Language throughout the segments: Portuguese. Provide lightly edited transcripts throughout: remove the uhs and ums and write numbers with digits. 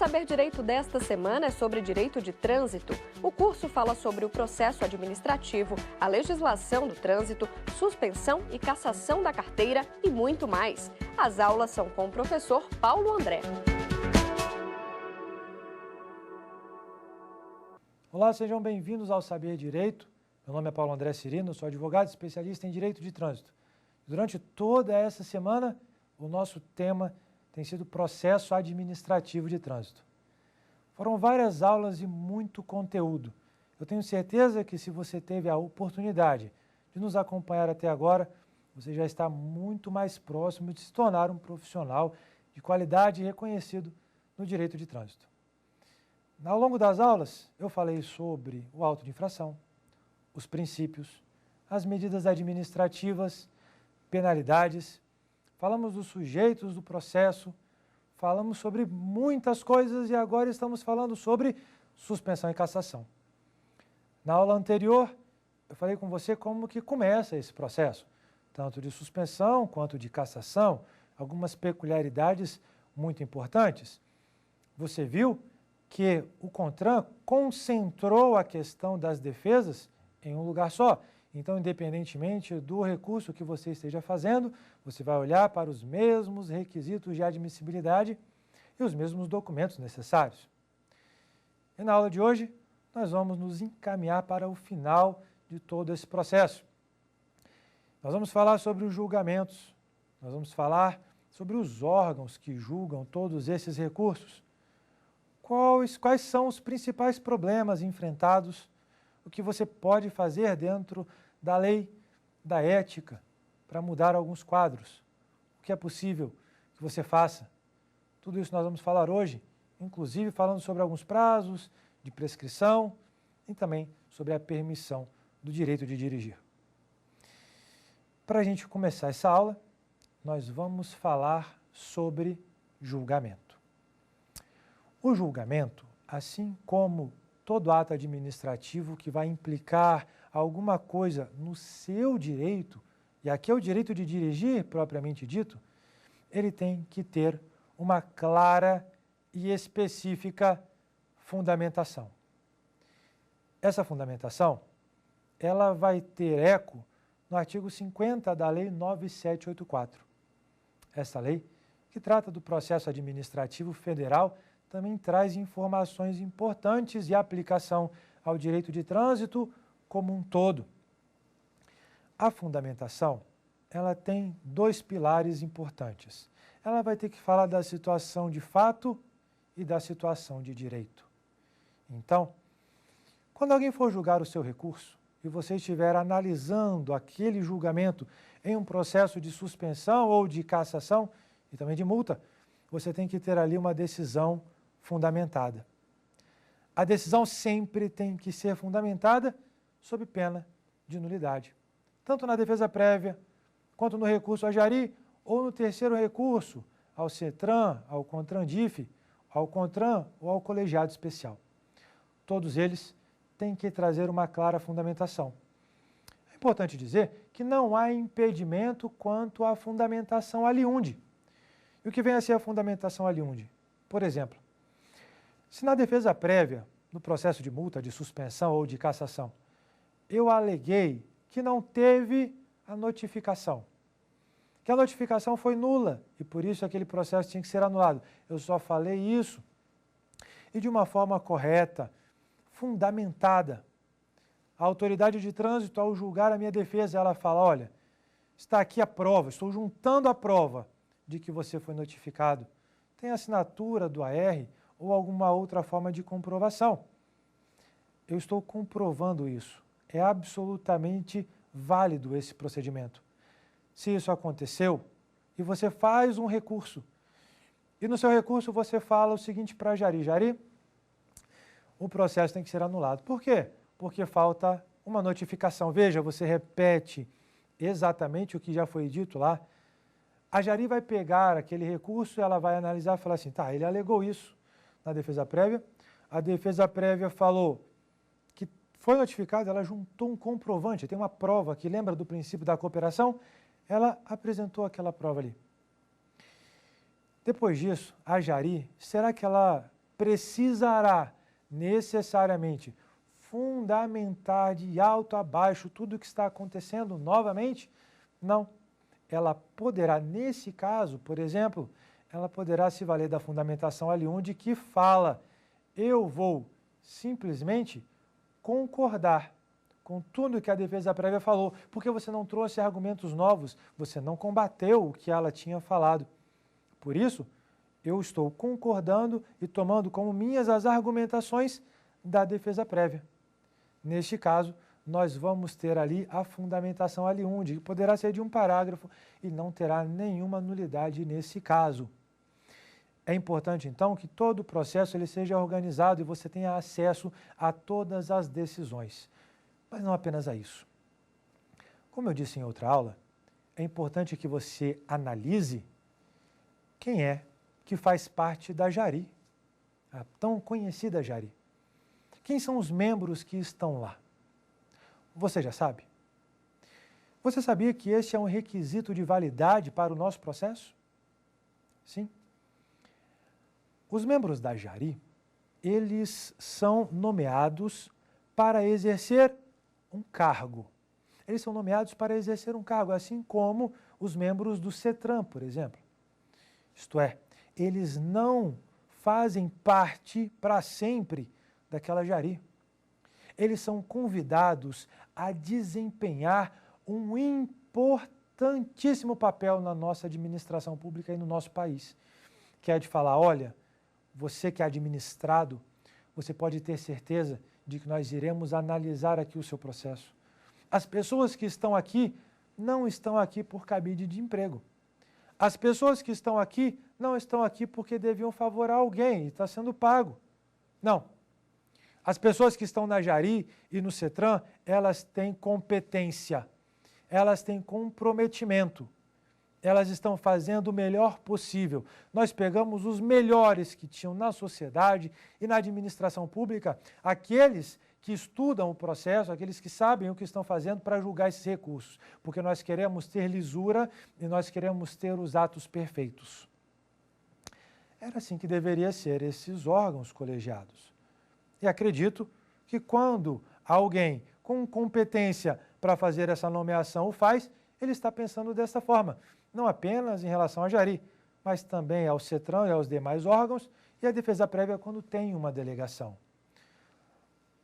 Saber Direito desta semana é sobre direito de trânsito. O curso fala sobre o processo administrativo, a legislação do trânsito, suspensão e cassação da carteira e muito mais. As aulas são com o professor Paulo André. Olá, sejam bem-vindos ao Saber Direito. Meu nome é Paulo André Cirino, sou advogado especialista em Direito de Trânsito. Durante toda essa semana, o nosso tema tem sido processo administrativo de trânsito. Foram várias aulas e muito conteúdo. Eu tenho certeza que se você teve a oportunidade de nos acompanhar até agora, você já está muito mais próximo de se tornar um profissional de qualidade e reconhecido no direito de trânsito. Ao longo das aulas, eu falei sobre o auto de infração, os princípios, as medidas administrativas, penalidades, falamos dos sujeitos do processo, falamos sobre muitas coisas e agora estamos falando sobre suspensão e cassação. Na aula anterior, eu falei com você como que começa esse processo, tanto de suspensão quanto de cassação, algumas peculiaridades muito importantes. Você viu que o CONTRAN concentrou a questão das defesas em um lugar só. Então, independentemente do recurso que você esteja fazendo, você vai olhar para os mesmos requisitos de admissibilidade e os mesmos documentos necessários. E na aula de hoje, nós vamos nos encaminhar para o final de todo esse processo. Nós vamos falar sobre os julgamentos, nós vamos falar sobre os órgãos que julgam todos esses recursos. Quais são os principais problemas enfrentados, o que você pode fazer dentro da lei, da ética, para mudar alguns quadros, o que é possível que você faça. Tudo isso nós vamos falar hoje, inclusive falando sobre alguns prazos de prescrição e também sobre a permissão do direito de dirigir. Para a gente começar essa aula, nós vamos falar sobre julgamento. O julgamento, assim como todo ato administrativo que vai implicar alguma coisa no seu direito, e aqui é o direito de dirigir propriamente dito, ele tem que ter uma clara e específica fundamentação. Essa fundamentação, ela vai ter eco no artigo 50 da Lei 9784. Essa lei, que trata do processo administrativo federal, também traz informações importantes de aplicação ao direito de trânsito como um todo. A fundamentação, ela tem dois pilares importantes. Ela vai ter que falar da situação de fato e da situação de direito. Então, quando alguém for julgar o seu recurso e você estiver analisando aquele julgamento em um processo de suspensão ou de cassação e também de multa, você tem que ter ali uma decisão fundamentada. A decisão sempre tem que ser fundamentada sob pena de nulidade, tanto na defesa prévia, quanto no recurso à Jari, ou no terceiro recurso ao CETRAN, ao CONTRANDIF, ao CONTRAN ou ao colegiado especial. Todos eles têm que trazer uma clara fundamentação. É importante dizer que não há impedimento quanto à fundamentação aliunde. E o que vem a ser a fundamentação aliunde? Por exemplo, se na defesa prévia, no processo de multa, de suspensão ou de cassação, eu aleguei que não teve a notificação, que a notificação foi nula e por isso aquele processo tinha que ser anulado. Eu só falei isso e de uma forma correta, fundamentada. A autoridade de trânsito, ao julgar a minha defesa, ela fala, olha, está aqui a prova, estou juntando a prova de que você foi notificado. Tem assinatura do AR ou alguma outra forma de comprovação. Eu estou comprovando isso. É absolutamente válido esse procedimento. Se isso aconteceu e você faz um recurso, e no seu recurso você fala o seguinte para a Jari, Jari, o processo tem que ser anulado. Por quê? Porque falta uma notificação. Veja, você repete exatamente o que já foi dito lá. A Jari vai pegar aquele recurso, ela vai analisar e falar assim, tá, ele alegou isso na defesa prévia, a defesa prévia falou que foi notificado, ela juntou um comprovante, tem uma prova que lembra do princípio da cooperação, ela apresentou aquela prova ali. Depois disso, a Jari, será que ela precisará necessariamente fundamentar de alto a baixo tudo o que está acontecendo novamente? Não. Ela poderá, nesse caso, por exemplo, ela poderá se valer da fundamentação aliunde que fala: eu vou simplesmente concordar com tudo que a defesa prévia falou, porque você não trouxe argumentos novos, você não combateu o que ela tinha falado. Por isso, eu estou concordando e tomando como minhas as argumentações da defesa prévia. Neste caso, nós vamos ter ali a fundamentação aliunde, que poderá ser de um parágrafo e não terá nenhuma nulidade nesse caso. É importante, então, que todo o processo ele seja organizado e você tenha acesso a todas as decisões. Mas não apenas a isso. Como eu disse em outra aula, é importante que você analise quem é que faz parte da Jari, a tão conhecida Jari. Quem são os membros que estão lá? Você já sabe? Você sabia que este é um requisito de validade para o nosso processo? Sim. Os membros da Jari, eles são nomeados para exercer um cargo. Eles são nomeados para exercer um cargo, assim como os membros do CETRAN, por exemplo. Isto é, eles não fazem parte para sempre daquela Jari. Eles são convidados a desempenhar um importantíssimo papel na nossa administração pública e no nosso país, que é de falar: olha, você que é administrado, você pode ter certeza de que nós iremos analisar aqui o seu processo. As pessoas que estão aqui não estão aqui por cabide de emprego. As pessoas que estão aqui não estão aqui porque deviam favorar alguém e está sendo pago. Não. As pessoas que estão na Jari e no CETRAN, elas têm competência, elas têm comprometimento, elas estão fazendo o melhor possível. Nós pegamos os melhores que tinham na sociedade e na administração pública, aqueles que estudam o processo, aqueles que sabem o que estão fazendo para julgar esses recursos, porque nós queremos ter lisura e nós queremos ter os atos perfeitos. Era assim que deveria ser esses órgãos colegiados. E acredito que quando alguém com competência para fazer essa nomeação o faz, ele está pensando dessa forma, não apenas em relação à Jari, mas também ao CETRAN e aos demais órgãos e à defesa prévia quando tem uma delegação.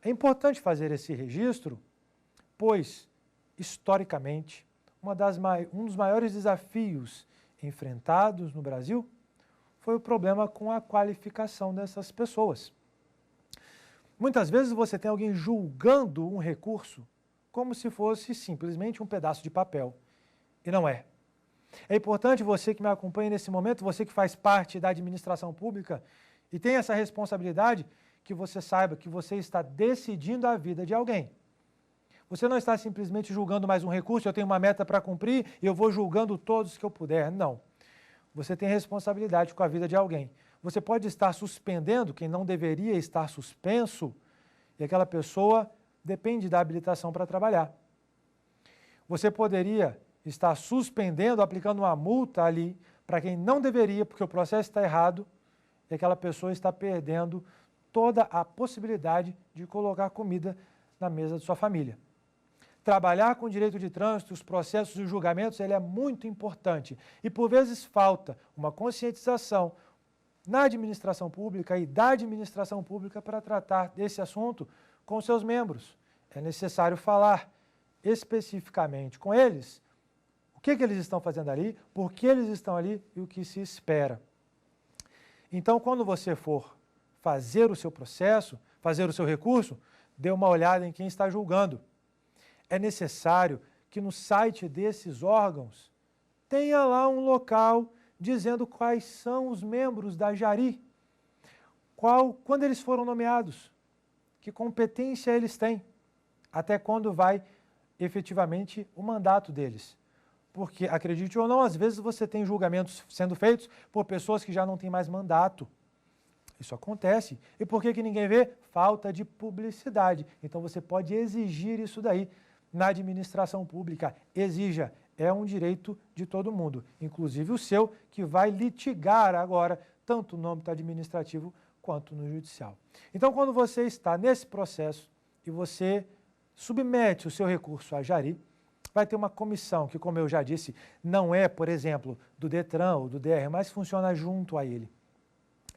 É importante fazer esse registro, pois, historicamente, um dos maiores desafios enfrentados no Brasil foi o problema com a qualificação dessas pessoas. Muitas vezes você tem alguém julgando um recurso como se fosse simplesmente um pedaço de papel, e não é. É importante você que me acompanha nesse momento, você que faz parte da administração pública e tem essa responsabilidade, que você saiba que você está decidindo a vida de alguém. Você não está simplesmente julgando mais um recurso, eu tenho uma meta para cumprir e eu vou julgando todos que eu puder. Não. Você tem responsabilidade com a vida de alguém. Você pode estar suspendendo quem não deveria estar suspenso e aquela pessoa depende da habilitação para trabalhar. Você poderia estar suspendendo, aplicando uma multa ali para quem não deveria, porque o processo está errado e aquela pessoa está perdendo toda a possibilidade de colocar comida na mesa de sua família. Trabalhar com direito de trânsito, os processos e os julgamentos, ele é muito importante. E por vezes falta uma conscientização na administração pública e da administração pública para tratar desse assunto com seus membros. É necessário falar especificamente com eles o que eles estão fazendo ali, por que eles estão ali e o que se espera. Então, quando você for fazer o seu processo, fazer o seu recurso, dê uma olhada em quem está julgando. É necessário que no site desses órgãos tenha lá um local dizendo quais são os membros da Jari, quando eles foram nomeados, que competência eles têm, até quando vai efetivamente o mandato deles. Porque, acredite ou não, às vezes você tem julgamentos sendo feitos por pessoas que já não têm mais mandato. Isso acontece. E por que ninguém vê? Falta de publicidade. Então você pode exigir isso daí na administração pública. Exija. É um direito de todo mundo, inclusive o seu, que vai litigar agora, tanto no âmbito administrativo quanto no judicial. Então, quando você está nesse processo e você submete o seu recurso à Jari, vai ter uma comissão que, como eu já disse, não é, por exemplo, do Detran ou do DR, mas funciona junto a ele.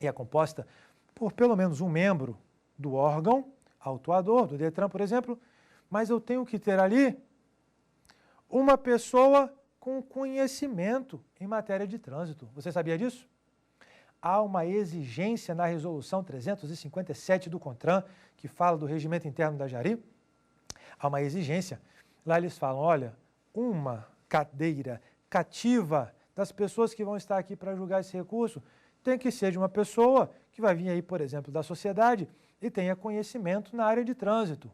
E é composta por pelo menos um membro do órgão autuador, do Detran, por exemplo, mas eu tenho que ter ali uma pessoa com conhecimento em matéria de trânsito. Você sabia disso? Há uma exigência na resolução 357 do CONTRAN, que fala do regimento interno da Jari. Há uma exigência. Lá eles falam, olha, uma cadeira cativa das pessoas que vão estar aqui para julgar esse recurso tem que ser de uma pessoa que vai vir aí, por exemplo, da sociedade e tenha conhecimento na área de trânsito.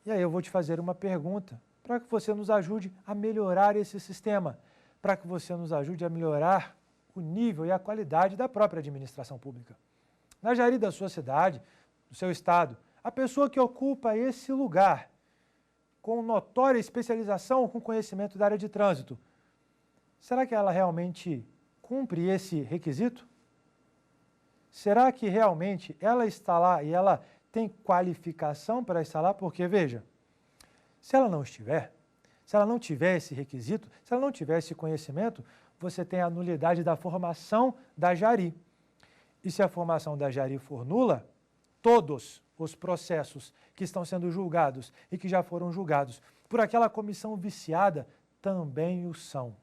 E aí eu vou te fazer uma pergunta para que você nos ajude a melhorar esse sistema, para que você nos ajude a melhorar o nível e a qualidade da própria administração pública. Na Jari da sua cidade, do seu estado, a pessoa que ocupa esse lugar com notória especialização, com conhecimento da área de trânsito, será que ela realmente cumpre esse requisito? Será que realmente ela está lá e ela tem qualificação para estar lá? Porque, veja, se ela não estiver, se ela não tiver esse requisito, se ela não tiver esse conhecimento, você tem a nulidade da formação da Jari. E se a formação da Jari for nula, todos os processos que estão sendo julgados e que já foram julgados por aquela comissão viciada também o são.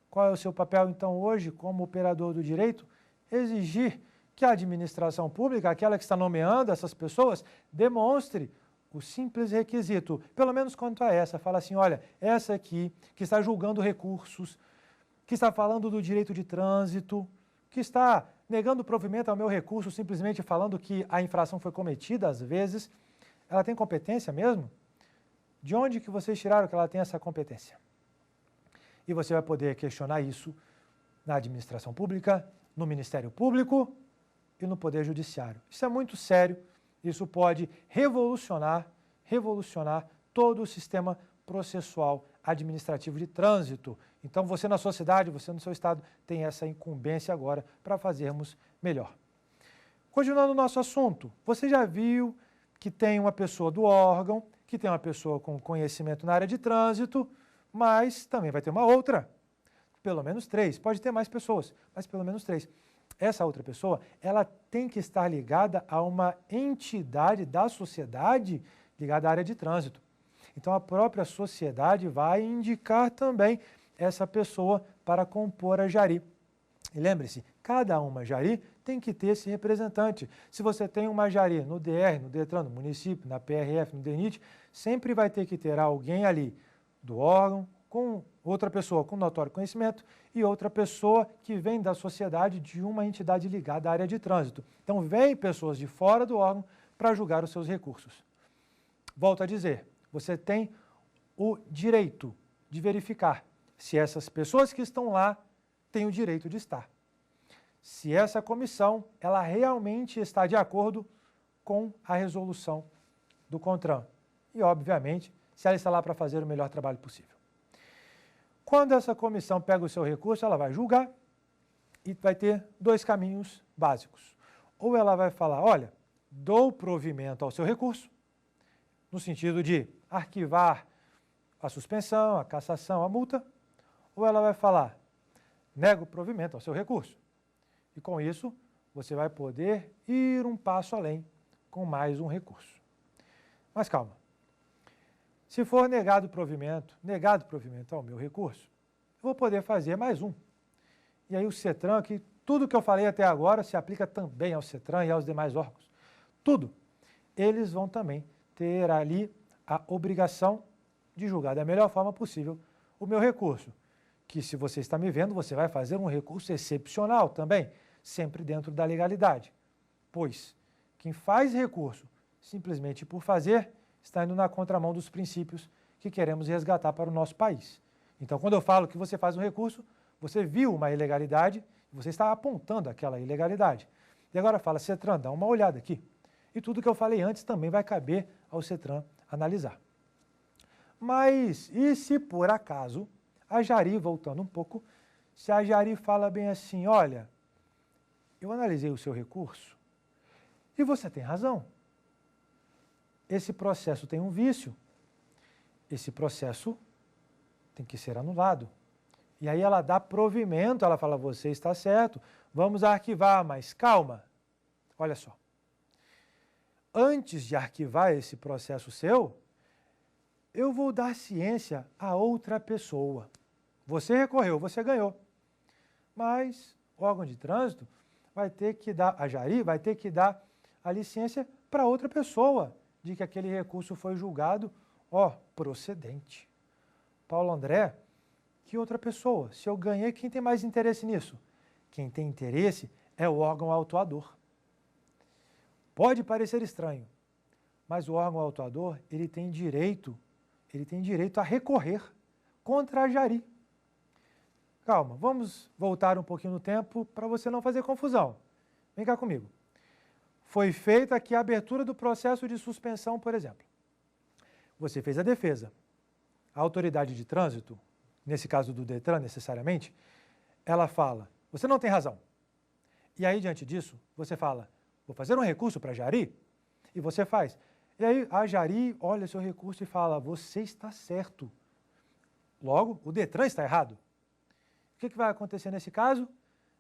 Qual é o seu papel, então, hoje, como operador do direito? Exigir que a administração pública, aquela que está nomeando essas pessoas, demonstre o simples requisito, pelo menos quanto a essa. Fala assim, olha, essa aqui que está julgando recursos, que está falando do direito de trânsito, que está negando provimento ao meu recurso, simplesmente falando que a infração foi cometida, às vezes, ela tem competência mesmo? De onde que vocês tiraram que ela tem essa competência? E você vai poder questionar isso na administração pública, no Ministério Público e no Poder Judiciário. Isso é muito sério, isso pode revolucionar todo o sistema processual administrativo de trânsito. Então, você na sua cidade, você no seu estado, tem essa incumbência agora para fazermos melhor. Continuando o nosso assunto, você já viu que tem uma pessoa do órgão, que tem uma pessoa com conhecimento na área de trânsito, mas também vai ter uma outra, pelo menos 3, pode ter mais pessoas, mas pelo menos 3. Essa outra pessoa, ela tem que estar ligada a uma entidade da sociedade ligada à área de trânsito. Então, a própria sociedade vai indicar também essa pessoa para compor a Jari. E lembre-se, cada uma Jari tem que ter esse representante. Se você tem uma Jari no DR, no Detran, no município, na PRF, no DENIT, sempre vai ter que ter alguém ali do órgão, com outra pessoa com notório conhecimento e outra pessoa que vem da sociedade de uma entidade ligada à área de trânsito. Então, vem pessoas de fora do órgão para julgar os seus recursos. Volto a dizer, você tem o direito de verificar se essas pessoas que estão lá têm o direito de estar. Se essa comissão, ela realmente está de acordo com a resolução do CONTRAN. E, obviamente, se ela está lá para fazer o melhor trabalho possível. Quando essa comissão pega o seu recurso, ela vai julgar e vai ter 2 caminhos básicos. Ou ela vai falar, olha, dou provimento ao seu recurso, no sentido de arquivar a suspensão, a cassação, a multa, ou ela vai falar, nego provimento ao seu recurso. E com isso, você vai poder ir um passo além com mais um recurso. Mas calma. Se for negado provimento ao meu recurso, eu vou poder fazer mais um. E aí o CETRAN, que tudo que eu falei até agora se aplica também ao CETRAN e aos demais órgãos. Tudo. Eles vão também ter ali a obrigação de julgar da melhor forma possível o meu recurso. Que se você está me vendo, você vai fazer um recurso excepcional também, sempre dentro da legalidade. Pois quem faz recurso simplesmente por fazer, está indo na contramão dos princípios que queremos resgatar para o nosso país. Então, quando eu falo que você faz um recurso, você viu uma ilegalidade, você está apontando aquela ilegalidade. E agora fala, CETRAN, dá uma olhada aqui. E tudo que eu falei antes também vai caber ao CETRAN analisar. Mas, e se por acaso, a Jari, voltando um pouco, se a Jari fala bem assim, olha, eu analisei o seu recurso e você tem razão. Esse processo tem um vício. Esse processo tem que ser anulado. E aí ela dá provimento, ela fala, você está certo, vamos arquivar, mas calma. Olha só. Antes de arquivar esse processo seu, eu vou dar ciência a outra pessoa. Você recorreu, você ganhou. Mas o órgão de trânsito vai ter que dar, a Jari vai ter que dar a licença para outra pessoa de que aquele recurso foi julgado, procedente. Paulo André, que outra pessoa? Se eu ganhei, quem tem mais interesse nisso? Quem tem interesse é o órgão autuador. Pode parecer estranho, mas o órgão autuador, ele tem direito a recorrer contra a Jari. Calma, vamos voltar um pouquinho no tempo para você não fazer confusão. Vem cá comigo. Foi feita aqui a abertura do processo de suspensão, por exemplo. Você fez a defesa. A autoridade de trânsito, nesse caso do Detran necessariamente, ela fala, você não tem razão. E aí, diante disso, você fala, vou fazer um recurso para a Jari? E você faz. E aí a Jari olha o seu recurso e fala, você está certo. Logo, o Detran está errado. O que vai acontecer nesse caso?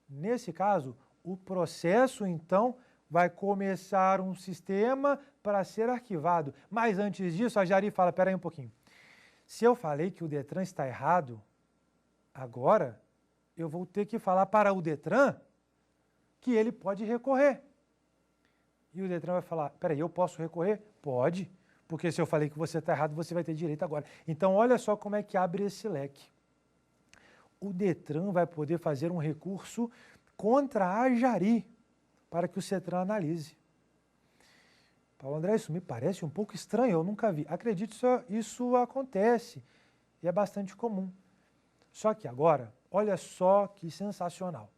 Nesse caso, o processo, então, vai começar um sistema para ser arquivado. Mas antes disso, a Jari fala, espera aí um pouquinho. Se eu falei que o Detran está errado, agora eu vou ter que falar para o Detran que ele pode recorrer. E o Detran vai falar, espera aí, eu posso recorrer? Pode, porque se eu falei que você está errado, você vai ter direito agora. Então, olha só como é que abre esse leque. O Detran vai poder fazer um recurso contra a Jari para que o CETRAN analise. Paulo André, isso me parece um pouco estranho, eu nunca vi. Acredite, isso acontece e é bastante comum. Só que agora, olha só que sensacional.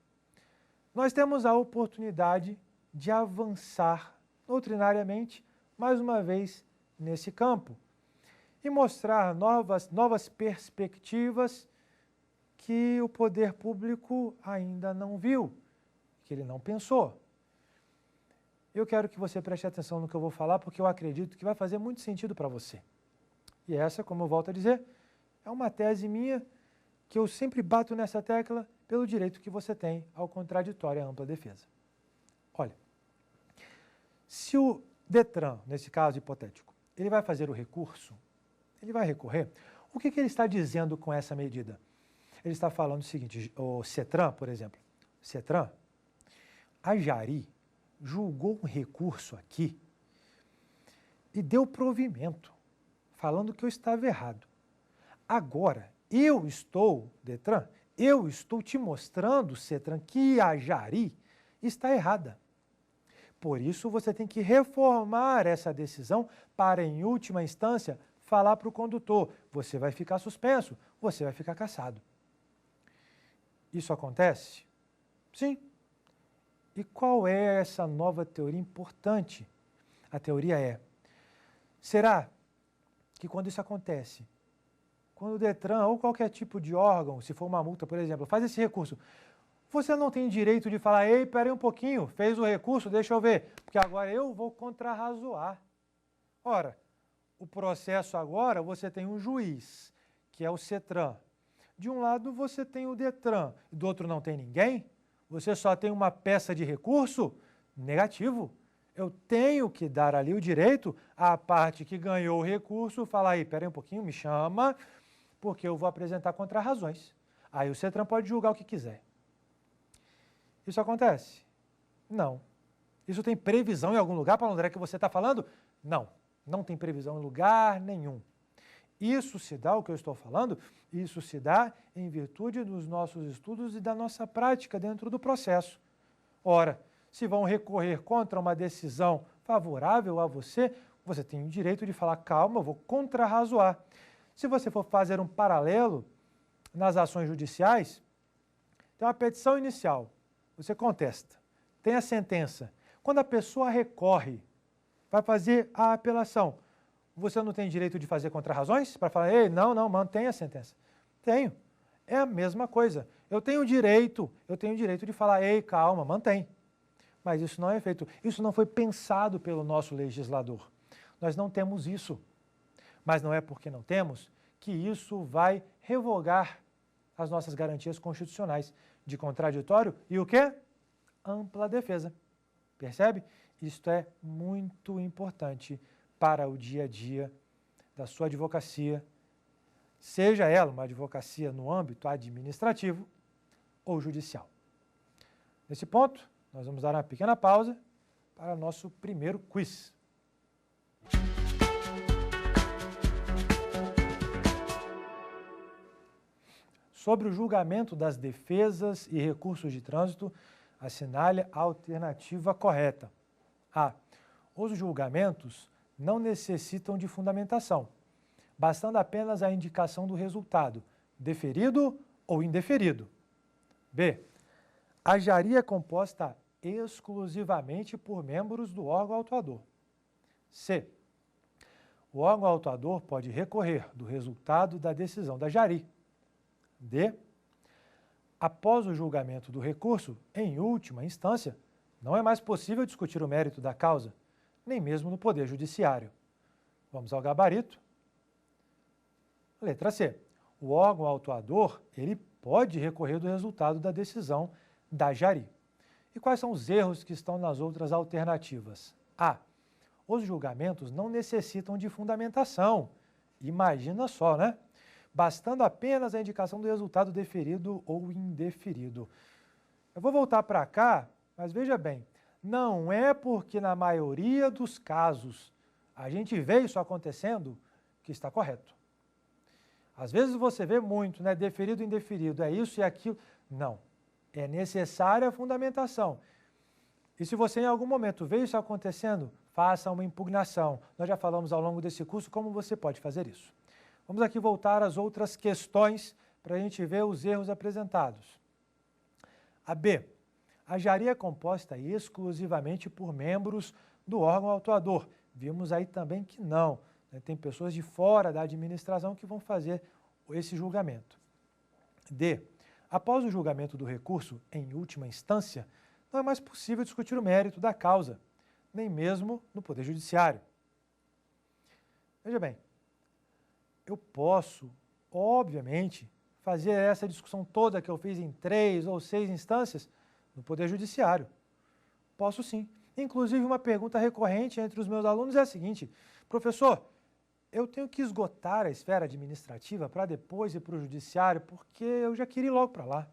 Nós temos a oportunidade de avançar doutrinariamente, mais uma vez, nesse campo e mostrar novas perspectivas que o poder público ainda não viu, que ele não pensou. Eu quero que você preste atenção no que eu vou falar, porque eu acredito que vai fazer muito sentido para você. E essa, como eu volto a dizer, é uma tese minha que eu sempre bato nessa tecla pelo direito que você tem ao contraditório e à ampla defesa. Olha, se o Detran, nesse caso hipotético, ele vai fazer o recurso, ele vai recorrer, o que ele está dizendo com essa medida? Ele está falando o seguinte, o CETRAN, por exemplo, CETRAN, a Jari julgou um recurso aqui e deu provimento, falando que eu estava errado. Agora, Detran, eu estou te mostrando, CETRAN, que a Jari está errada. Por isso, você tem que reformar essa decisão para, em última instância, falar para o condutor, você vai ficar suspenso, você vai ficar cassado. Isso acontece? Sim. E qual é essa nova teoria importante? A teoria é, será que quando isso acontece, quando o Detran ou qualquer tipo de órgão, se for uma multa, por exemplo, faz esse recurso, você não tem direito de falar, ei, peraí um pouquinho, fez o recurso, deixa eu ver, porque agora eu vou contrarrazoar. Ora, o processo agora, você tem um juiz, que é o CETRAN. De um lado você tem o Detran, e do outro não tem ninguém. Você só tem uma peça de recurso? Negativo. Eu tenho que dar ali o direito à parte que ganhou o recurso, falar aí, peraí um pouquinho, me chama, porque eu vou apresentar contrarrazões. Aí o CETRAN pode julgar o que quiser. Isso acontece? Não. Isso tem previsão em algum lugar, Paulo André, que você está falando? Não, não tem previsão em lugar nenhum. Isso se dá, o que eu estou falando, isso se dá em virtude dos nossos estudos e da nossa prática dentro do processo. Ora, se vão recorrer contra uma decisão favorável a você, você tem o direito de falar, calma, eu vou contrarrazoar. Se você for fazer um paralelo nas ações judiciais, tem uma petição inicial, você contesta, tem a sentença. Quando a pessoa recorre, vai fazer a apelação, você não tem direito de fazer contrarrazões para falar, ei, não, mantém a sentença. Tenho. É a mesma coisa. Eu tenho direito de falar, ei, calma, mantém. mas isso não é feito. Isso não foi pensado pelo nosso legislador. Nós não temos isso. Mas não é porque não temos que isso vai revogar as nossas garantias constitucionais de contraditório e o quê? Ampla defesa. Percebe? Isto é muito importante para o dia a dia da sua advocacia, seja ela uma advocacia no âmbito administrativo ou judicial. Nesse ponto, nós vamos dar uma pequena pausa para nosso primeiro quiz. Sobre o julgamento das defesas e recursos de trânsito, assinale a alternativa correta. A. Os julgamentos não necessitam de fundamentação, bastando apenas a indicação do resultado, deferido ou indeferido. B. A jari é composta exclusivamente por membros do órgão autuador. C. O órgão autuador pode recorrer do resultado da decisão da jari. D. Após o julgamento do recurso, em última instância, não é mais possível discutir o mérito da causa, nem mesmo no Poder Judiciário. Vamos ao gabarito. Letra C. O órgão autuador, ele pode recorrer do resultado da decisão da jari. E quais são os erros que estão nas outras alternativas? A. Os julgamentos não necessitam de fundamentação. Imagina só, né? Bastando apenas a indicação do resultado deferido ou indeferido. Eu vou voltar para cá, mas veja bem, não é porque na maioria dos casos a gente vê isso acontecendo que está correto. Às vezes você vê muito, né? Deferido e indeferido, é isso e aquilo. Não, é necessária a fundamentação. E se você em algum momento vê isso acontecendo, faça uma impugnação. Nós já falamos ao longo desse curso como você pode fazer isso. Vamos aqui voltar às outras questões para a gente ver os erros apresentados. A B. A jari é composta exclusivamente por membros do órgão autuador. Vimos aí também que não, né? Tem pessoas de fora da administração que vão fazer esse julgamento. D. Após o julgamento do recurso, em última instância, não é mais possível discutir o mérito da causa, nem mesmo no Poder Judiciário. Veja bem, eu posso, obviamente, fazer essa discussão toda que eu fiz em 3 ou 6 instâncias no Poder Judiciário. Posso sim. Inclusive, uma pergunta recorrente entre os meus alunos é a seguinte: professor, eu tenho que esgotar a esfera administrativa para depois ir para o Judiciário, porque eu já queria ir logo para lá.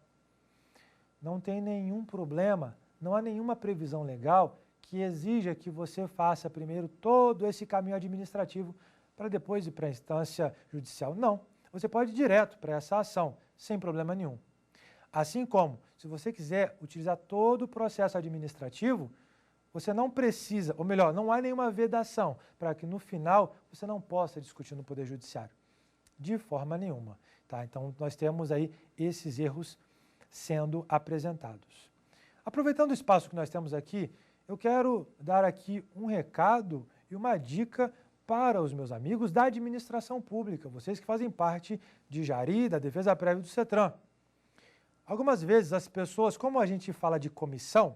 Não tem nenhum problema, não há nenhuma previsão legal que exija que você faça primeiro todo esse caminho administrativo para depois ir para a instância judicial. Não, você pode ir direto para essa ação, sem problema nenhum. Assim como, se você quiser utilizar todo o processo administrativo, você não precisa, ou melhor, não há nenhuma vedação para que no final você não possa discutir no Poder Judiciário. De forma nenhuma. Tá? Então, nós temos aí esses erros sendo apresentados. Aproveitando o espaço que nós temos aqui, eu quero dar aqui um recado e uma dica para os meus amigos da administração pública, vocês que fazem parte de jari, da defesa prévia do CETRAN. Algumas vezes as pessoas, como a gente fala de comissão,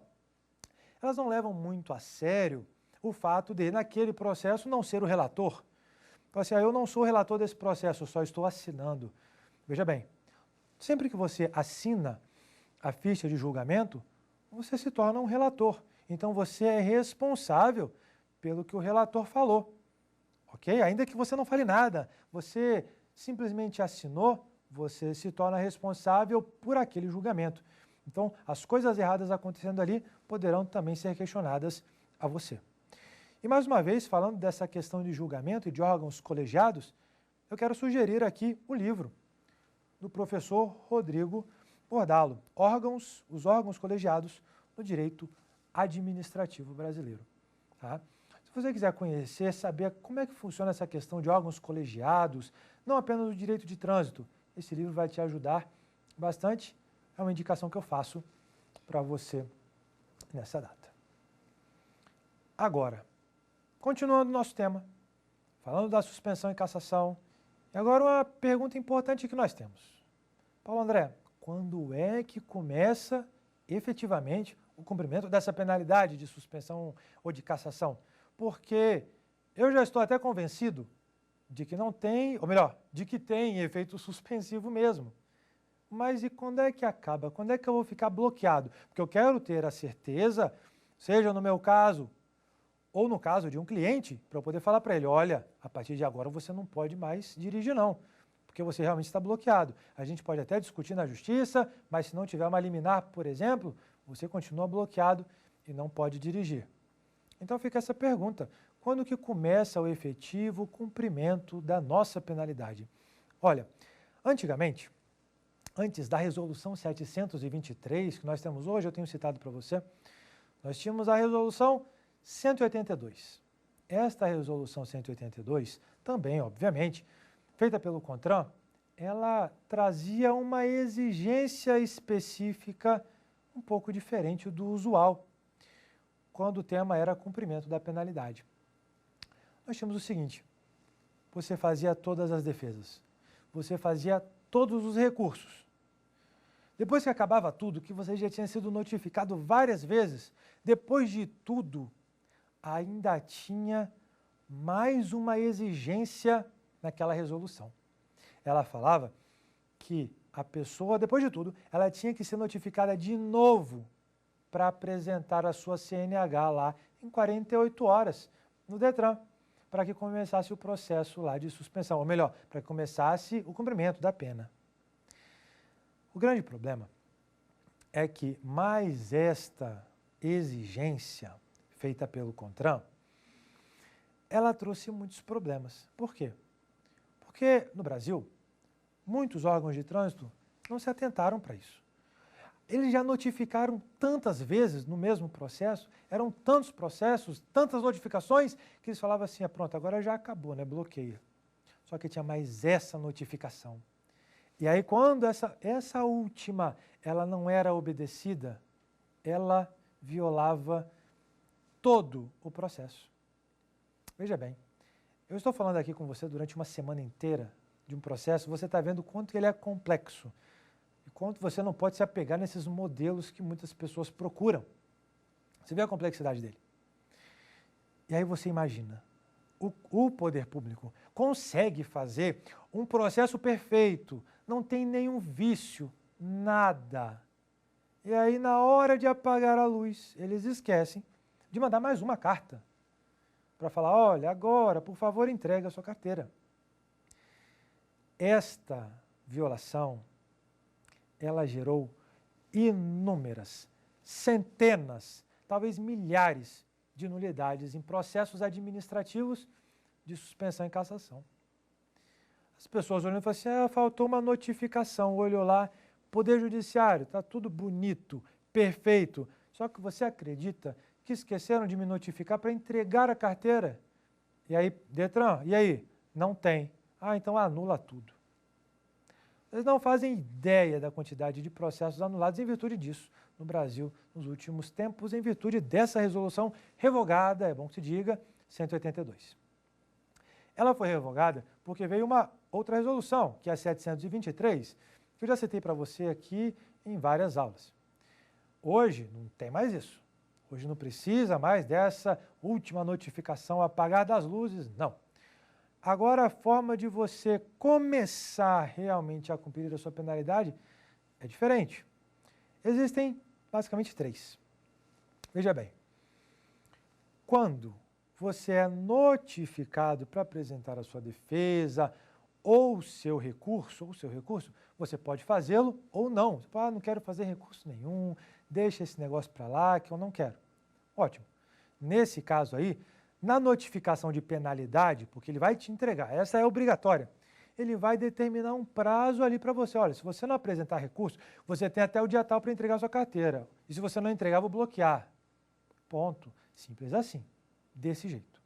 elas não levam muito a sério o fato de, naquele processo, não ser o relator. Então, assim, eu não sou o relator desse processo, eu só estou assinando. Veja bem, sempre que você assina a ficha de julgamento, você se torna um relator. Então, você é responsável pelo que o relator falou. Ok? Ainda que você não fale nada, você simplesmente assinou, você se torna responsável por aquele julgamento. Então, as coisas erradas acontecendo ali poderão também ser questionadas a você. E mais uma vez, falando dessa questão de julgamento e de órgãos colegiados, eu quero sugerir aqui o livro do professor Rodrigo Bordalo, Os órgãos colegiados no direito administrativo brasileiro. Tá? Se você quiser conhecer, saber como é que funciona essa questão de órgãos colegiados, não apenas o direito de trânsito, esse livro vai te ajudar bastante. É uma indicação que eu faço para você nessa data. Agora, continuando o nosso tema, falando da suspensão e cassação, e agora uma pergunta importante que nós temos. Paulo André, quando é que começa efetivamente o cumprimento dessa penalidade de suspensão ou de cassação? Porque eu já estou até convencido de que não tem, ou melhor, de que tem efeito suspensivo mesmo. Mas e quando é que acaba? Quando é que eu vou ficar bloqueado? Porque eu quero ter a certeza, seja no meu caso ou no caso de um cliente, para eu poder falar para ele, olha, a partir de agora você não pode mais dirigir não, porque você realmente está bloqueado. A gente pode até discutir na justiça, mas se não tiver uma liminar, por exemplo, você continua bloqueado e não pode dirigir. Então fica essa pergunta, quando que começa o efetivo cumprimento da nossa penalidade? Olha, antigamente, antes da resolução 723, que nós temos hoje, eu tenho citado para você, nós tínhamos a resolução 182. Esta resolução 182, também, obviamente, feita pelo CONTRAN, ela trazia uma exigência específica um pouco diferente do usual, quando o tema era cumprimento da penalidade. Nós tínhamos o seguinte, você fazia todas as defesas, você fazia todos os recursos. Depois que acabava tudo, que você já tinha sido notificado várias vezes, depois de tudo, ainda tinha mais uma exigência naquela resolução. Ela falava que a pessoa, depois de tudo, ela tinha que ser notificada de novo para apresentar a sua CNH lá em 48 horas no DETRAN, para que começasse o processo lá de suspensão, ou melhor, para que começasse o cumprimento da pena. O grande problema é que mais esta exigência feita pelo CONTRAN, ela trouxe muitos problemas. Por quê? Porque no Brasil, muitos órgãos de trânsito não se atentaram para isso. Eles já notificaram tantas vezes no mesmo processo, eram tantos processos, tantas notificações, que eles falavam assim, pronto, agora já acabou, né? Bloqueia. Só que tinha mais essa notificação. E aí quando essa última, ela não era obedecida, ela violava todo o processo. Veja bem, eu estou falando aqui com você durante uma semana inteira de um processo, você está vendo o quanto ele é complexo e quanto você não pode se apegar nesses modelos que muitas pessoas procuram. Você vê a complexidade dele. E aí você imagina, o poder público consegue fazer um processo perfeito, não tem nenhum vício, nada. E aí na hora de apagar a luz, eles esquecem de mandar mais uma carta para falar, olha, agora, por favor, entregue a sua carteira. Esta violação, ela gerou inúmeras, centenas, talvez milhares de nulidades em processos administrativos de suspensão e cassação. As pessoas olhando e falam assim, faltou uma notificação, olhou lá, Poder Judiciário, está tudo bonito, perfeito, só que você acredita que esqueceram de me notificar para entregar a carteira? E aí, DETRAN, e aí? Não tem. Então anula tudo. Eles não fazem ideia da quantidade de processos anulados em virtude disso no Brasil nos últimos tempos, em virtude dessa resolução revogada, é bom que se diga, 182. Ela foi revogada porque veio uma outra resolução, que é a 723, que eu já citei para você aqui em várias aulas. Hoje não tem mais isso. Hoje não precisa mais dessa última notificação apagar das luzes, não. Agora, a forma de você começar realmente a cumprir a sua penalidade é diferente. Existem basicamente 3. Veja bem, quando você é notificado para apresentar a sua defesa ou seu recurso, você pode fazê-lo ou não. Você fala, não quero fazer recurso nenhum, deixa esse negócio para lá que eu não quero. Ótimo. Nesse caso aí, na notificação de penalidade, porque ele vai te entregar, essa é obrigatória, ele vai determinar um prazo ali para você. Olha, se você não apresentar recurso, você tem até o dia tal para entregar a sua carteira. E se você não entregar, eu vou bloquear. Ponto. Simples assim. Desse jeito.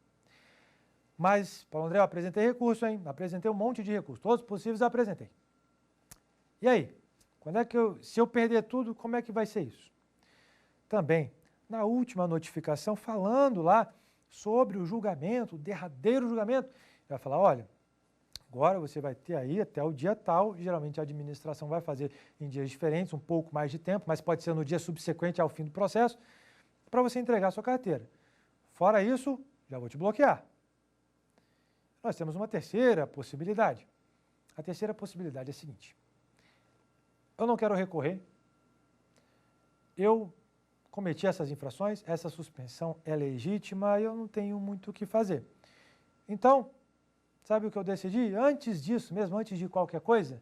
Mas, Paulo André, eu apresentei recurso, hein? Apresentei um monte de recursos. Todos os possíveis eu apresentei. E aí? Quando é que se eu perder tudo, como é que vai ser isso? Também, na última notificação, falando lá sobre o julgamento, o derradeiro julgamento, vai falar, olha, Agora você vai ter aí até o dia tal, geralmente a administração vai fazer em dias diferentes, um pouco mais de tempo, mas pode ser no dia subsequente ao fim do processo, para você entregar a sua carteira. Fora isso, já vou te bloquear. Nós temos uma terceira possibilidade. A terceira possibilidade é a seguinte: eu não quero recorrer, eu cometi essas infrações, essa suspensão é legítima e eu não tenho muito o que fazer. Então, sabe o que eu decidi? Antes disso, mesmo antes de qualquer coisa,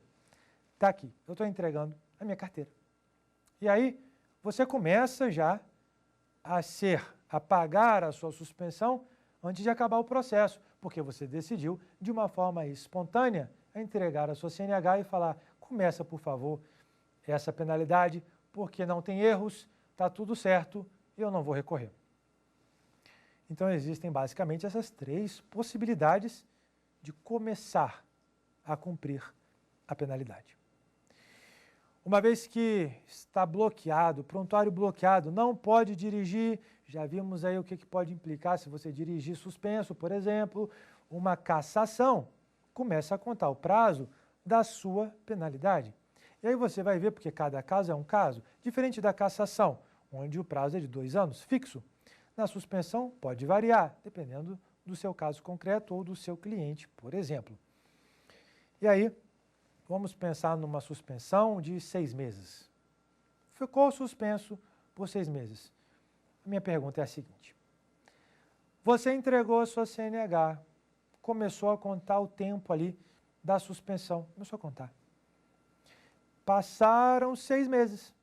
está aqui, eu estou entregando a minha carteira. E aí, você começa já a pagar a sua suspensão antes de acabar o processo, porque você decidiu, de uma forma espontânea, a entregar a sua CNH e falar: começa, por favor, essa penalidade, porque não tem erros, está tudo certo e eu não vou recorrer. Então, existem basicamente essas três possibilidades de começar a cumprir a penalidade. Uma vez que está bloqueado, prontuário bloqueado, não pode dirigir, já vimos aí o que pode implicar se você dirigir suspenso, por exemplo, uma cassação, começa a contar o prazo da sua penalidade. E aí você vai ver, porque cada caso é um caso, diferente da cassação, onde o prazo é de 2 anos, fixo. Na suspensão pode variar, dependendo do seu caso concreto ou do seu cliente, por exemplo. E aí, vamos pensar numa suspensão de 6 meses. Ficou suspenso por 6 meses. A minha pergunta é a seguinte: você entregou a sua CNH, começou a contar o tempo ali da suspensão, começou a contar. Passaram 6 meses.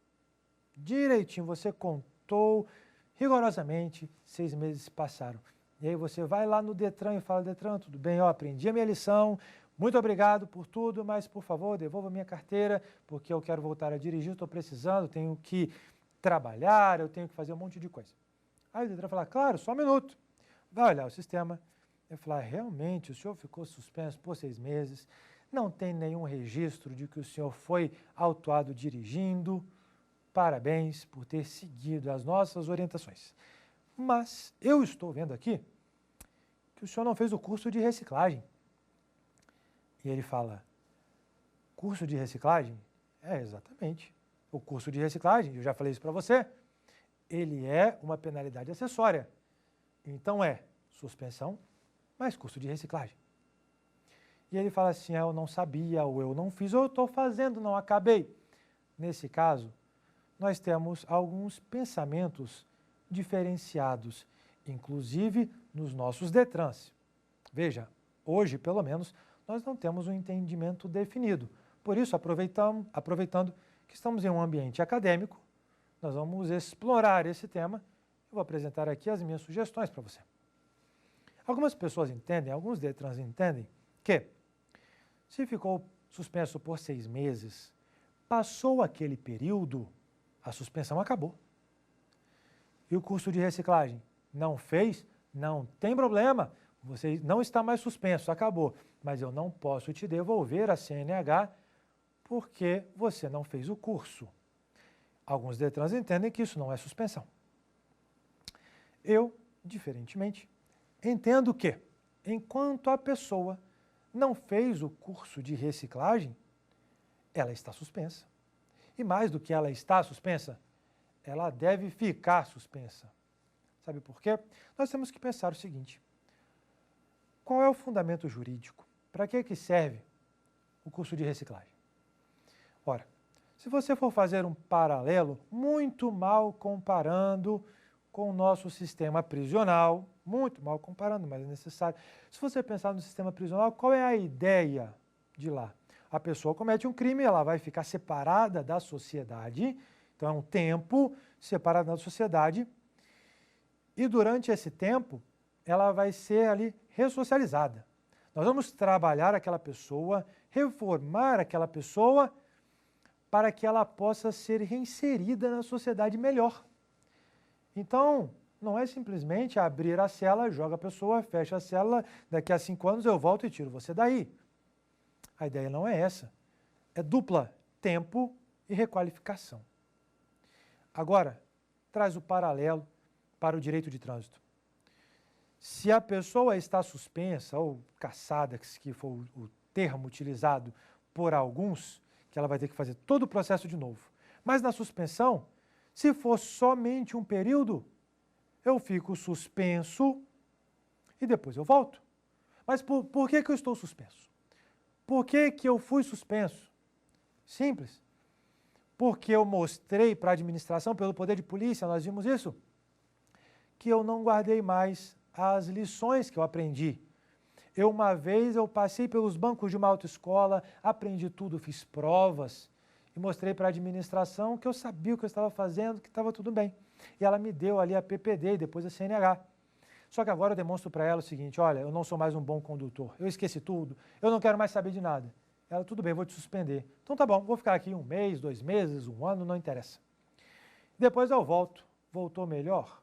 Direitinho, você contou rigorosamente, 6 meses passaram. E aí você vai lá no Detran e fala: Detran, tudo bem, aprendi a minha lição, muito obrigado por tudo, mas por favor, devolva a minha carteira, porque eu quero voltar a dirigir, estou precisando, tenho que trabalhar, eu tenho que fazer um monte de coisa. Aí o Detran fala: claro, só um minuto. Vai olhar o sistema e falar: realmente, o senhor ficou suspenso por 6 meses, não tem nenhum registro de que o senhor foi autuado dirigindo, parabéns por ter seguido as nossas orientações. Mas eu estou vendo aqui que o senhor não fez o curso de reciclagem. E ele fala: curso de reciclagem? É, exatamente. O curso de reciclagem, eu já falei isso para você, ele é uma penalidade acessória. Então é suspensão mais curso de reciclagem. E ele fala assim: eu não sabia, ou eu não fiz, ou eu estou fazendo, não acabei. Nesse caso, nós temos alguns pensamentos diferenciados, inclusive nos nossos DETRANs. Veja, hoje, pelo menos, nós não temos um entendimento definido. Por isso, aproveitando que estamos em um ambiente acadêmico, nós vamos explorar esse tema. Eu vou apresentar aqui as minhas sugestões para você. Algumas pessoas entendem, alguns DETRANs entendem que, se ficou suspenso por 6 meses, passou aquele período, a suspensão acabou. E o curso de reciclagem não fez? Não tem problema, você não está mais suspenso, acabou. Mas eu não posso te devolver a CNH porque você não fez o curso. Alguns DETRANs entendem que isso não é suspensão. Eu, diferentemente, entendo que, enquanto a pessoa não fez o curso de reciclagem, ela está suspensa. E mais do que ela está suspensa, ela deve ficar suspensa. Sabe por quê? Nós temos que pensar o seguinte: qual é o fundamento jurídico? Para que serve o curso de reciclagem? Ora, se você for fazer um paralelo, muito mal comparando com o nosso sistema prisional, muito mal comparando, mas é necessário. Se você pensar no sistema prisional, qual é a ideia de lá? A pessoa comete um crime, ela vai ficar separada da sociedade, então é um tempo separada da sociedade, e durante esse tempo ela vai ser ali ressocializada. Nós vamos trabalhar aquela pessoa, reformar aquela pessoa para que ela possa ser reinserida na sociedade melhor. Então, não é simplesmente abrir a cela, joga a pessoa, fecha a cela, daqui a 5 anos eu volto e tiro você daí. A ideia não é essa. É dupla, tempo e requalificação. Agora, traz o paralelo para o direito de trânsito. Se a pessoa está suspensa ou cassada, que for o termo utilizado por alguns, que ela vai ter que fazer todo o processo de novo. Mas na suspensão, se for somente um período, eu fico suspenso e depois eu volto. Mas por que eu estou suspenso? Por que eu fui suspenso? Simples. Porque eu mostrei para a administração, pelo poder de polícia, nós vimos isso, que eu não guardei mais as lições que eu aprendi. Uma vez eu passei pelos bancos de uma autoescola, aprendi tudo, fiz provas e mostrei para a administração que eu sabia o que eu estava fazendo, que estava tudo bem. E ela me deu ali a PPD e depois a CNH. Só que agora eu demonstro para ela o seguinte, olha, eu não sou mais um bom condutor, eu esqueci tudo, eu não quero mais saber de nada. Ela, tudo bem, vou te suspender. Então tá bom, vou ficar aqui 1 mês, 2 meses, 1 ano, não interessa. Depois eu volto. Voltou melhor?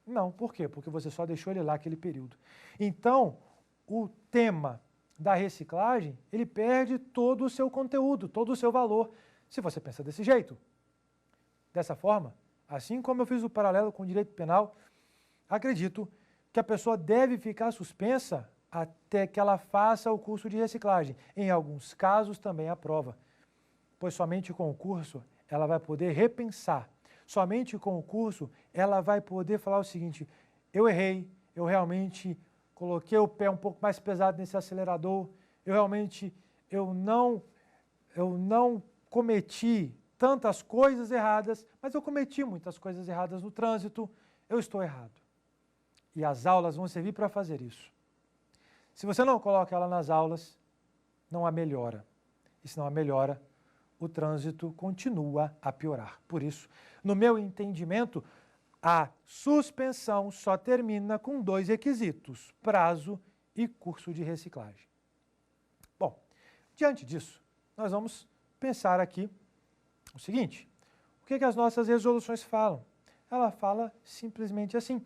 Não, por quê? Porque você só deixou ele lá aquele período. Então, o tema da reciclagem, ele perde todo o seu conteúdo, todo o seu valor, se você pensa desse jeito. Dessa forma, assim como eu fiz o paralelo com o direito penal, acredito que a pessoa deve ficar suspensa até que ela faça o curso de reciclagem. Em alguns casos também a prova, pois somente com o curso ela vai poder repensar. Somente com o curso ela vai poder falar o seguinte, eu errei, eu realmente coloquei o pé um pouco mais pesado nesse acelerador, eu não cometi tantas coisas erradas, mas eu cometi muitas coisas erradas no trânsito, eu estou errado. E as aulas vão servir para fazer isso. Se você não coloca ela nas aulas, não há melhora. E se não há melhora, o trânsito continua a piorar. Por isso, no meu entendimento, a suspensão só termina com 2 requisitos, prazo e curso de reciclagem. Bom, diante disso, nós vamos pensar aqui o seguinte, o que as nossas resoluções falam? Ela fala simplesmente assim,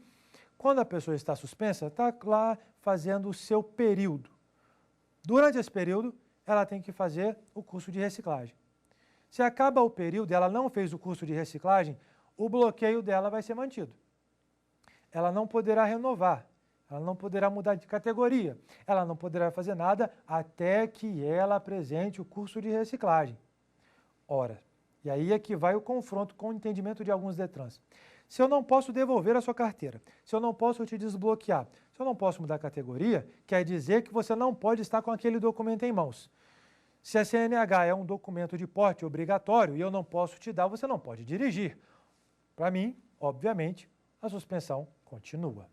quando a pessoa está suspensa, está lá fazendo o seu período. Durante esse período, ela tem que fazer o curso de reciclagem. Se acaba o período e ela não fez o curso de reciclagem, o bloqueio dela vai ser mantido. Ela não poderá renovar, ela não poderá mudar de categoria, ela não poderá fazer nada até que ela apresente o curso de reciclagem. Ora, e aí é que vai o confronto com o entendimento de alguns DETRANs. Se eu não posso devolver a sua carteira, se eu não posso te desbloquear, se eu não posso mudar a categoria, quer dizer que você não pode estar com aquele documento em mãos. Se a CNH é um documento de porte obrigatório e eu não posso te dar, você não pode dirigir. Para mim, obviamente, a suspensão continua.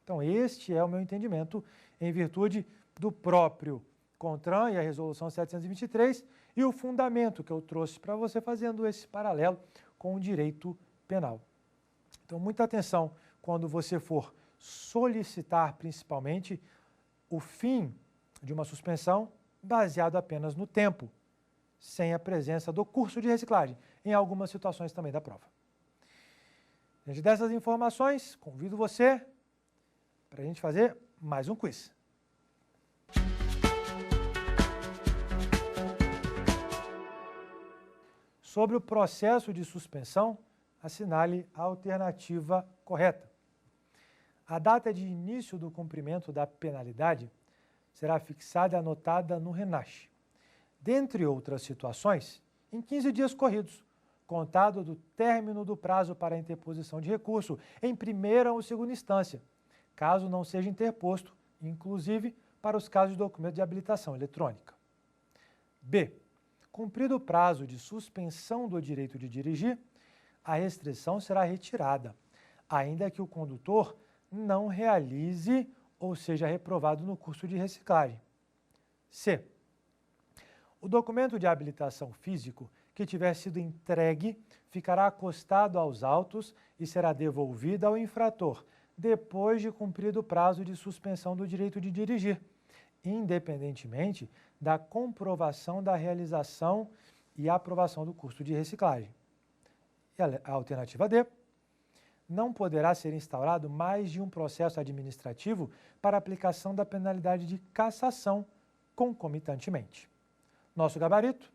Então, este é o meu entendimento em virtude do próprio CONTRAN e a Resolução 723 e o fundamento que eu trouxe para você fazendo esse paralelo com o direito penal. Então, muita atenção quando você for solicitar, principalmente, o fim de uma suspensão baseado apenas no tempo, sem a presença do curso de reciclagem, em algumas situações também da prova. Diante dessas informações, convido você para a gente fazer mais um quiz. Sobre o processo de suspensão, assinale a alternativa correta. A data de início do cumprimento da penalidade será fixada e anotada no RENASH. Dentre outras situações, em 15 dias corridos, contado do término do prazo para a interposição de recurso em primeira ou segunda instância, caso não seja interposto, inclusive para os casos de documento de habilitação eletrônica. B. Cumprido o prazo de suspensão do direito de dirigir, a restrição será retirada, ainda que o condutor não realize ou seja reprovado no curso de reciclagem. C. O documento de habilitação físico que tiver sido entregue ficará acostado aos autos e será devolvido ao infrator, depois de cumprido o prazo de suspensão do direito de dirigir, independentemente da comprovação da realização e aprovação do curso de reciclagem. E a alternativa D. Não poderá ser instaurado mais de um processo administrativo para aplicação da penalidade de cassação concomitantemente. Nosso gabarito?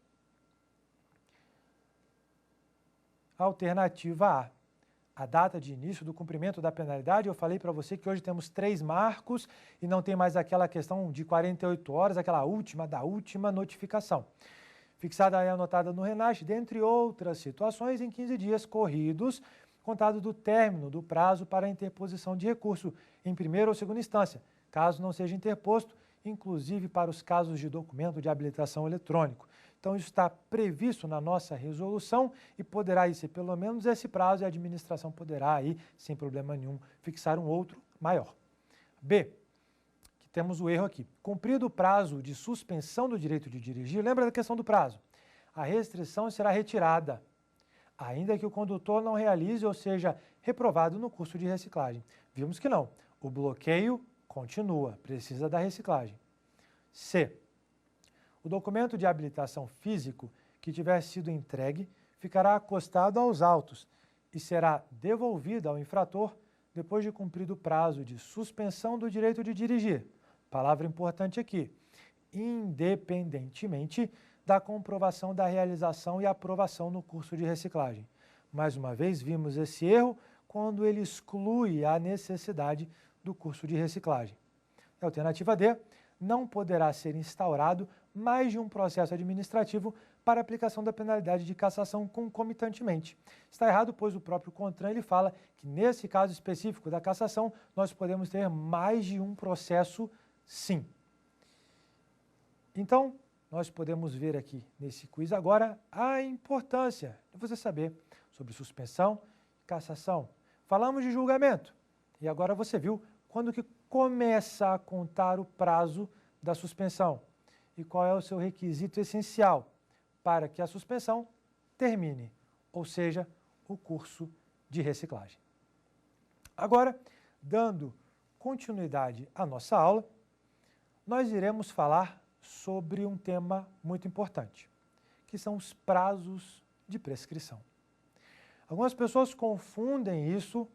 Alternativa A. a data de início do cumprimento da penalidade. Eu falei para você que hoje temos 3 marcos e não tem mais aquela questão de 48 horas, aquela última notificação. Fixada e anotada no RENASH, dentre outras situações, em 15 dias corridos, contado do término do prazo para a interposição de recurso em primeira ou segunda instância, caso não seja interposto, inclusive para os casos de documento de habilitação eletrônico. Então, isso está previsto na nossa resolução e poderá ser pelo menos esse prazo e a administração poderá, aí, sem problema nenhum, fixar um outro maior. B, que temos o erro aqui. Cumprido o prazo de suspensão do direito de dirigir, lembra da questão do prazo? A restrição será retirada, ainda que o condutor não realize ou seja reprovado no curso de reciclagem. Vimos que não. O bloqueio continua, precisa da reciclagem. C. O documento de habilitação físico que tiver sido entregue ficará acostado aos autos e será devolvido ao infrator depois de cumprido o prazo de suspensão do direito de dirigir. Palavra importante aqui. Independentemente da comprovação da realização e aprovação no curso de reciclagem. Mais uma vez, vimos esse erro quando ele exclui a necessidade do curso de reciclagem. A alternativa D, não poderá ser instaurado mais de um processo administrativo para aplicação da penalidade de cassação concomitantemente. Está errado, pois o próprio CONTRAN ele fala que nesse caso específico da cassação, nós podemos ter mais de um processo, sim. Então, nós podemos ver aqui nesse quiz agora a importância de você saber sobre suspensão e cassação. Falamos de julgamento e agora você viu quando que começa a contar o prazo da suspensão e qual é o seu requisito essencial para que a suspensão termine, ou seja, o curso de reciclagem. Agora, dando continuidade à nossa aula, nós iremos falar sobre um tema muito importante, que são os prazos de prescrição. Algumas pessoas confundem isso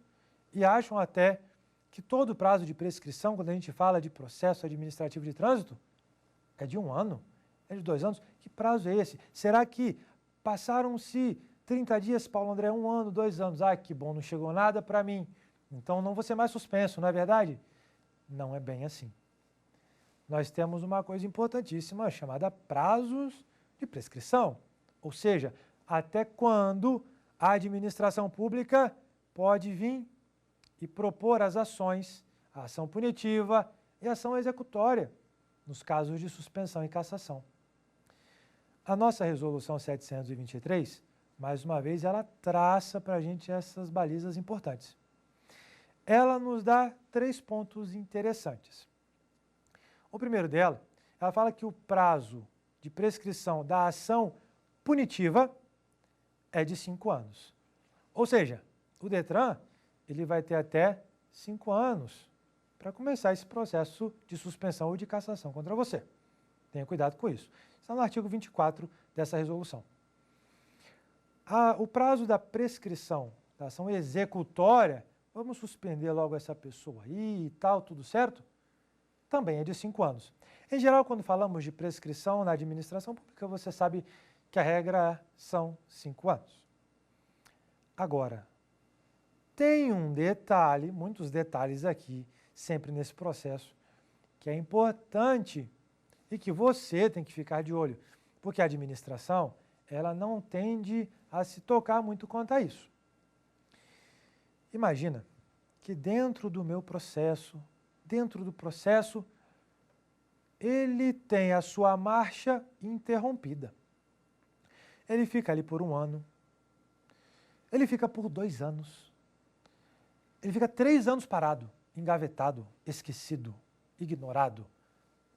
e acham até que todo prazo de prescrição, quando a gente fala de processo administrativo de trânsito, é de 1 ano, é de 2 anos. Que prazo é esse? Será que passaram-se 30 dias, Paulo André, 1 ano, 2 anos? Ah, que bom, não chegou nada para mim. Então não vou ser mais suspenso, não é verdade? Não é bem assim. Nós temos uma coisa importantíssima chamada prazos de prescrição. Ou seja, até quando a administração pública pode vir e propor as ações, a ação punitiva e a ação executória, nos casos de suspensão e cassação. A nossa resolução 723, mais uma vez, ela traça para a gente essas balizas importantes. Ela nos dá 3 pontos interessantes. O primeiro dela, ela fala que o prazo de prescrição da ação punitiva é de 5 anos. Ou seja, o Detran ele vai ter até 5 anos para começar esse processo de suspensão ou de cassação contra você. Tenha cuidado com isso. Está no artigo 24 dessa resolução. O prazo da prescrição da ação executória, vamos suspender logo essa pessoa aí e tal, tudo certo? Também é de 5 anos. Em geral, quando falamos de prescrição na administração pública, você sabe que a regra são 5 anos. Agora, tem um detalhe, muitos detalhes aqui, sempre nesse processo, que é importante e que você tem que ficar de olho, porque a administração, ela não tende a se tocar muito quanto a isso. Imagina que dentro do meu processo, ele tem a sua marcha interrompida. Ele fica ali por 1 ano, ele fica por 2 anos, ele fica 3 anos parado, engavetado, esquecido, ignorado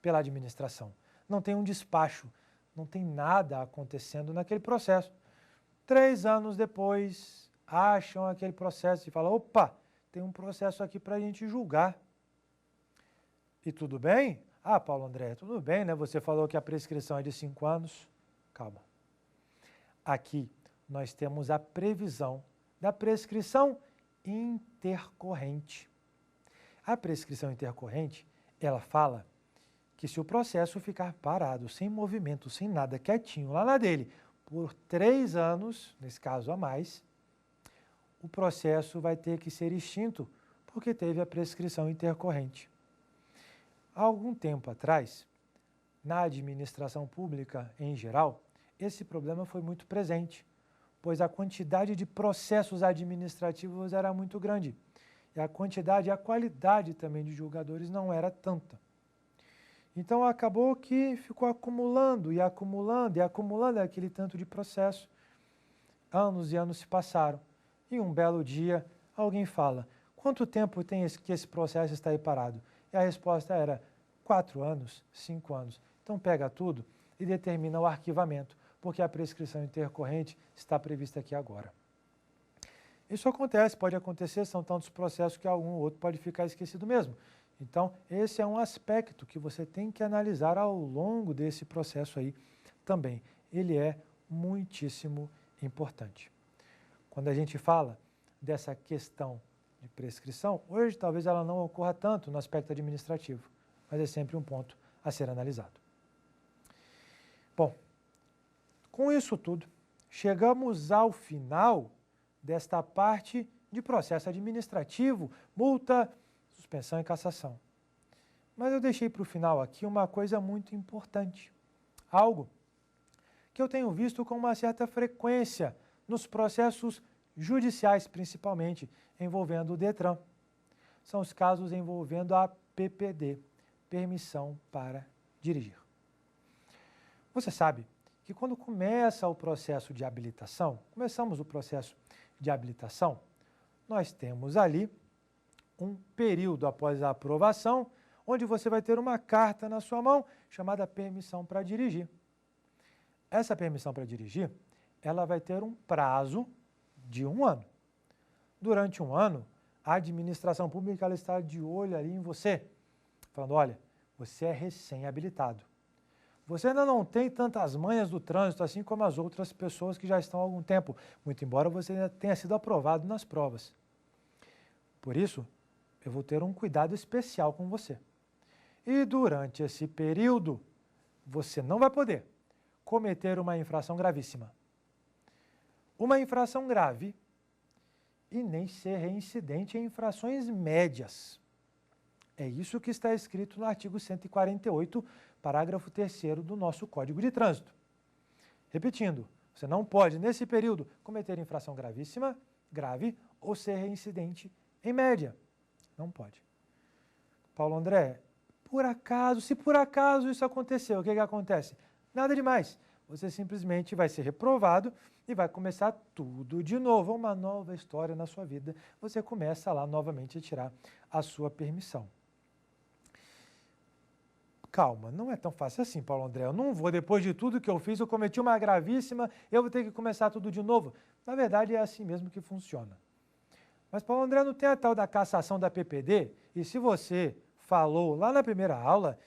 pela administração. Não tem um despacho, não tem nada acontecendo naquele processo. 3 anos depois, acham aquele processo e falam, opa, tem um processo aqui para a gente julgar. E tudo bem? Ah, Paulo André, tudo bem, né? Você falou que a prescrição é de 5 anos. Calma. Aqui nós temos a previsão da prescrição intercorrente. A prescrição intercorrente, ela fala que se o processo ficar parado, sem movimento, sem nada, quietinho lá na dele, por 3 anos, nesse caso a mais, o processo vai ter que ser extinto porque teve a prescrição intercorrente. Há algum tempo atrás, na administração pública em geral, esse problema foi muito presente, pois a quantidade de processos administrativos era muito grande e a quantidade e a qualidade também de julgadores não era tanta. Então, acabou que ficou acumulando e acumulando e acumulando aquele tanto de processo. Anos e anos se passaram e um belo dia alguém fala: quanto tempo tem que esse processo está aí parado? E a resposta era 4 anos, 5 anos. Então pega tudo e determina o arquivamento, porque a prescrição intercorrente está prevista aqui agora. Isso acontece, pode acontecer, são tantos processos que algum ou outro pode ficar esquecido mesmo. Então, esse é um aspecto que você tem que analisar ao longo desse processo aí também. Ele é muitíssimo importante. Quando a gente fala dessa questão de prescrição, hoje talvez ela não ocorra tanto no aspecto administrativo, mas é sempre um ponto a ser analisado. Bom, com isso tudo, chegamos ao final desta parte de processo administrativo, multa, suspensão e cassação. Mas eu deixei para o final aqui uma coisa muito importante, algo que eu tenho visto com uma certa frequência nos processos judiciais, principalmente envolvendo o Detran. São os casos envolvendo a PPD, permissão para dirigir. Você sabe que quando começa o processo de habilitação, começamos o processo de habilitação, nós temos ali um período após a aprovação, onde você vai ter uma carta na sua mão chamada permissão para dirigir. Essa permissão para dirigir, ela vai ter um prazo de 1 ano. Durante 1 ano, a administração pública ela está de olho ali em você, falando: olha, você é recém-habilitado. Você ainda não tem tantas manhas do trânsito assim como as outras pessoas que já estão há algum tempo, muito embora você ainda tenha sido aprovado nas provas. Por isso, eu vou ter um cuidado especial com você. E durante esse período, você não vai poder cometer uma infração gravíssima. Uma infração grave e nem ser reincidente em infrações médias. É isso que está escrito no artigo 148, parágrafo 3º do nosso Código de Trânsito. Repetindo, você não pode, nesse período, cometer infração gravíssima, grave ou ser reincidente em média. Não pode. Paulo André, se por acaso isso aconteceu, o que acontece? Nada demais. Você simplesmente vai ser reprovado e vai começar tudo de novo, uma nova história na sua vida. Você começa lá novamente a tirar a sua permissão. Calma, não é tão fácil assim, Paulo André. Eu não vou, depois de tudo que eu fiz, eu cometi uma gravíssima, eu vou ter que começar tudo de novo. Na verdade, é assim mesmo que funciona. Mas, Paulo André, não tem a tal da cassação da PPD? E se você falou lá na primeira aula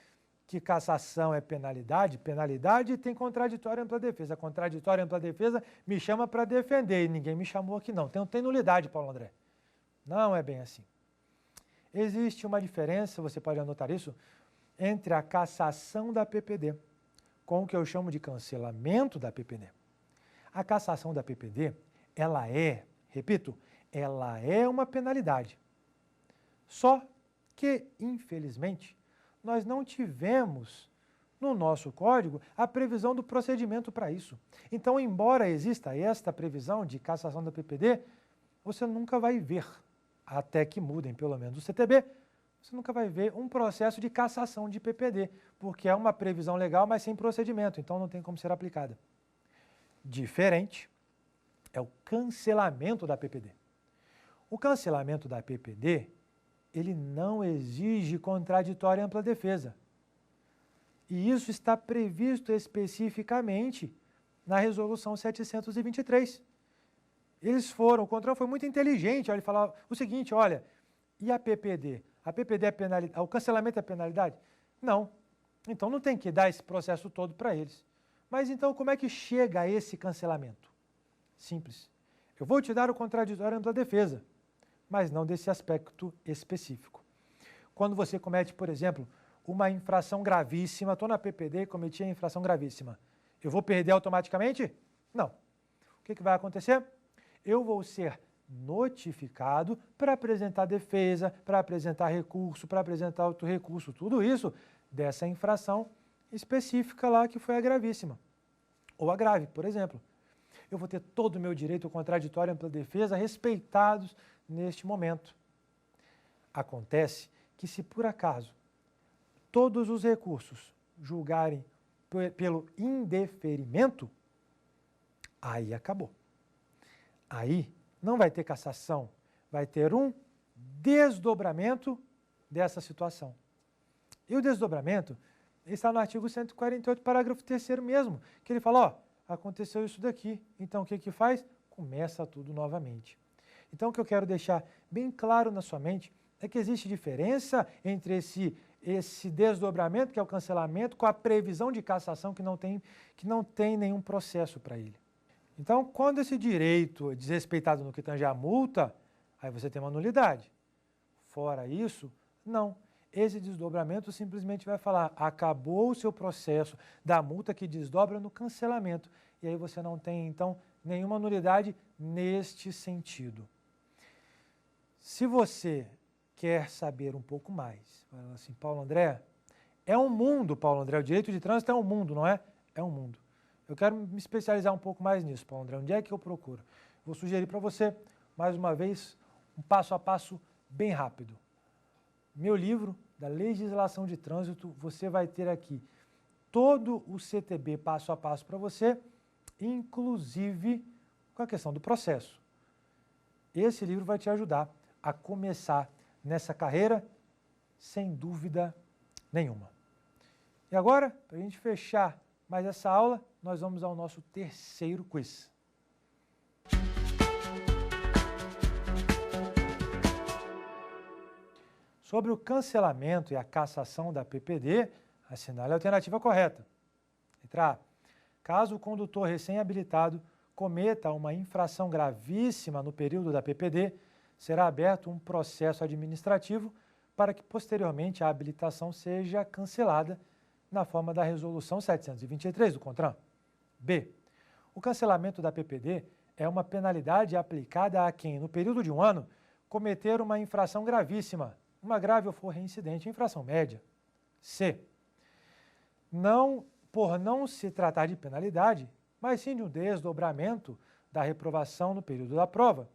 que cassação é penalidade, penalidade tem contraditório e ampla defesa. Contraditório e ampla defesa me chama para defender e ninguém me chamou aqui não. Tem nulidade, Paulo André. Não é bem assim. Existe uma diferença, você pode anotar isso, entre a cassação da PPD com o que eu chamo de cancelamento da PPD. A cassação da PPD, ela é, repito, ela é uma penalidade. Só que, infelizmente, nós não tivemos no nosso código a previsão do procedimento para isso. Então, embora exista esta previsão de cassação da PPD, você nunca vai ver, até que mudem pelo menos o CTB, você nunca vai ver um processo de cassação de PPD, porque é uma previsão legal, mas sem procedimento, então não tem como ser aplicada. Diferente é o cancelamento da PPD. O cancelamento da PPD, ele não exige contraditório e ampla defesa. E isso está previsto especificamente na Resolução 723. O CONTRAN foi muito inteligente, ele falava o seguinte, olha, e a PPD? A PPD é penalidade? O cancelamento é penalidade? Não. Então não tem que dar esse processo todo para eles. Mas então como é que chega a esse cancelamento? Simples. Eu vou te dar o contraditório e ampla defesa, mas não desse aspecto específico. Quando você comete, por exemplo, uma infração gravíssima, estou na PPD e cometi a infração gravíssima, eu vou perder automaticamente? Não. O que vai acontecer? Eu vou ser notificado para apresentar defesa, para apresentar recurso, para apresentar outro recurso, tudo isso dessa infração específica lá que foi a gravíssima, ou a grave, por exemplo. Eu vou ter todo o meu direito contraditório e ampla defesa respeitados neste momento. Acontece que se por acaso todos os recursos julgarem pelo indeferimento, aí acabou. Aí não vai ter cassação, vai ter um desdobramento dessa situação. E o desdobramento está no artigo 148, parágrafo 3º mesmo, que ele fala, ó, aconteceu isso daqui, então o que que faz? Começa tudo novamente. Então o que eu quero deixar bem claro na sua mente é que existe diferença entre esse desdobramento, que é o cancelamento, com a previsão de cassação que não tem nenhum processo para ele. Então, quando esse direito é desrespeitado no que tange a multa, aí você tem uma nulidade. Fora isso, não. Esse desdobramento simplesmente vai falar, acabou o seu processo da multa que desdobra no cancelamento. E aí você não tem, então, nenhuma nulidade neste sentido. Se você quer saber um pouco mais, fala assim, Paulo André, é um mundo, Paulo André, o direito de trânsito é um mundo, não é? É um mundo. Eu quero me especializar um pouco mais nisso, Paulo André. Onde é que eu procuro? Vou sugerir para você, mais uma vez, um passo a passo bem rápido. Meu livro da legislação de trânsito, você vai ter aqui todo o CTB passo a passo para você, inclusive com a questão do processo. Esse livro vai te ajudar a começar nessa carreira, sem dúvida nenhuma. E agora, para a gente fechar mais essa aula, nós vamos ao nosso terceiro quiz. Sobre o cancelamento e a cassação da PPD, assinale a alternativa correta. Letra A. Caso o condutor recém-habilitado cometa uma infração gravíssima no período da PPD, será aberto um processo administrativo para que posteriormente a habilitação seja cancelada na forma da Resolução 723 do CONTRAN. B. O cancelamento da PPD é uma penalidade aplicada a quem, no período de um ano, cometer uma infração gravíssima, uma grave ou for reincidente, infração média. C. Por não se tratar de penalidade, mas sim de um desdobramento da reprovação no período da prova,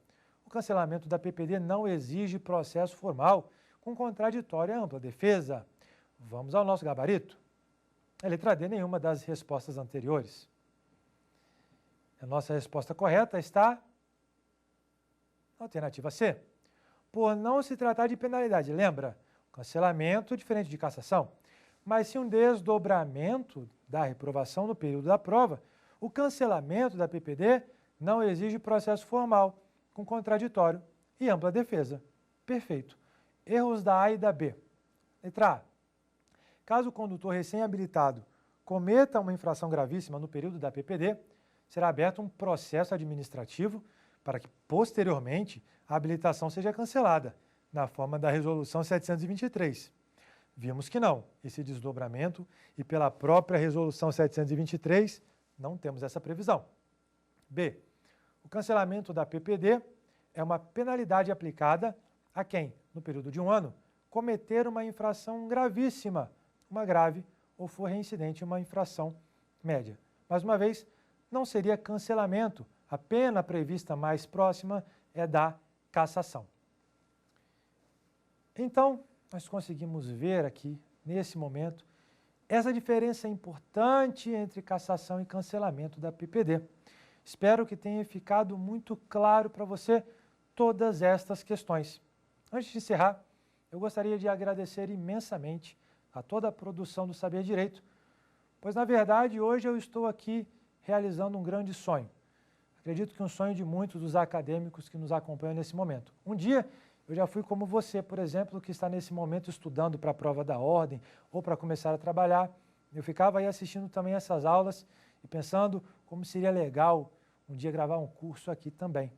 o cancelamento da PPD não exige processo formal com contraditório e ampla defesa. Vamos ao nosso gabarito. A letra D, nenhuma das respostas anteriores. A nossa resposta correta está na alternativa C. Por não se tratar de penalidade, lembra? Cancelamento diferente de cassação. Mas sim um desdobramento da reprovação no período da prova, o cancelamento da PPD não exige processo formal com contraditório e ampla defesa. Perfeito. Erros da A e da B. Letra A. Caso o condutor recém-habilitado cometa uma infração gravíssima no período da PPD, será aberto um processo administrativo para que, posteriormente, a habilitação seja cancelada, na forma da Resolução 723. Vimos que não, esse desdobramento, e pela própria Resolução 723, não temos essa previsão. B. O cancelamento da PPD é uma penalidade aplicada a quem, no período de um ano, cometer uma infração gravíssima, uma grave, ou for reincidente uma infração média. Mais uma vez, não seria cancelamento, a pena prevista mais próxima é da cassação. Então, nós conseguimos ver aqui, nesse momento, essa diferença importante entre cassação e cancelamento da PPD. Espero que tenha ficado muito claro para você todas estas questões. Antes de encerrar, eu gostaria de agradecer imensamente a toda a produção do Saber Direito, pois, na verdade, hoje eu estou aqui realizando um grande sonho. Acredito que um sonho de muitos dos acadêmicos que nos acompanham nesse momento. Um dia, eu já fui como você, por exemplo, que está nesse momento estudando para a prova da ordem ou para começar a trabalhar. Eu ficava aí assistindo também essas aulas e pensando como seria legal um dia gravar um curso aqui também.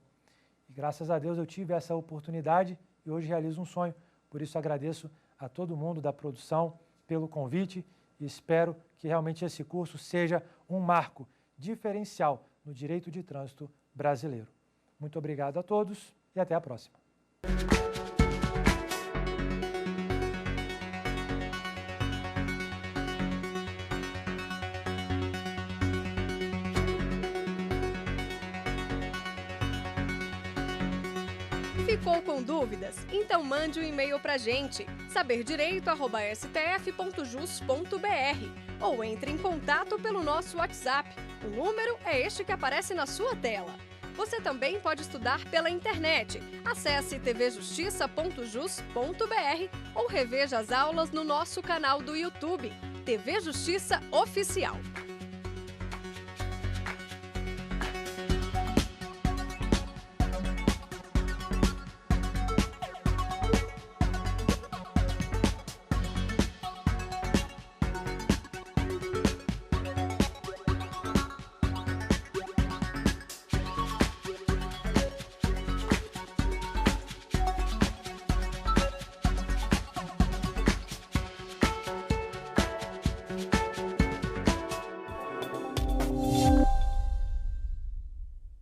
E graças a Deus eu tive essa oportunidade e hoje realizo um sonho. Por isso agradeço a todo mundo da produção pelo convite e espero que realmente esse curso seja um marco diferencial no direito de trânsito brasileiro. Muito obrigado a todos e até a próxima. Ficou com dúvidas? Então mande um e-mail pra gente, saberdireito@stf.jus.br, ou entre em contato pelo nosso WhatsApp. O número é este que aparece na sua tela. Você também pode estudar pela internet. Acesse tvjustiça.jus.br ou reveja as aulas no nosso canal do YouTube, TV Justiça Oficial.